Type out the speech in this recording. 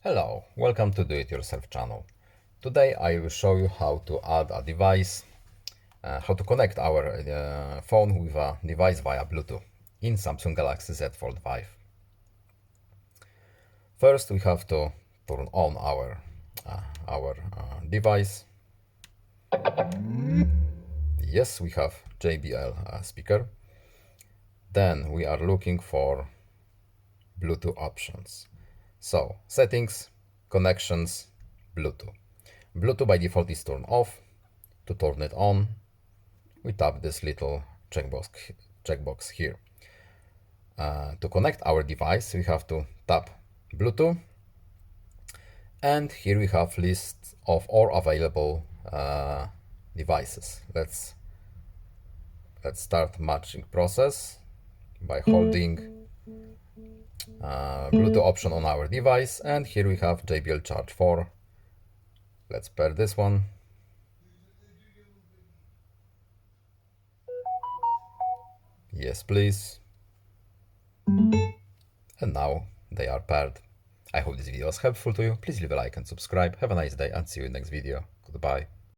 Hello, welcome to Do It Yourself channel. Today I will show you how to add a device, how to connect our phone with a device via Bluetooth in Samsung Galaxy Z Fold5. First we have to turn on our device. Yes, we have JBL speaker. Then we are looking for Bluetooth options. So, settings, connections, Bluetooth. Bluetooth by default is turned off. To turn it on, we tap this little checkbox here. To connect our device, we have to tap Bluetooth. And here we have list of all available devices. Let's start matching process by holding Bluetooth option on our device, and here we have JBL Charge 4. Let's pair this one. Yes, please. And now they are paired. I hope this video was helpful to you. Please leave a like and subscribe. Have a nice day and see you in the next video. Goodbye.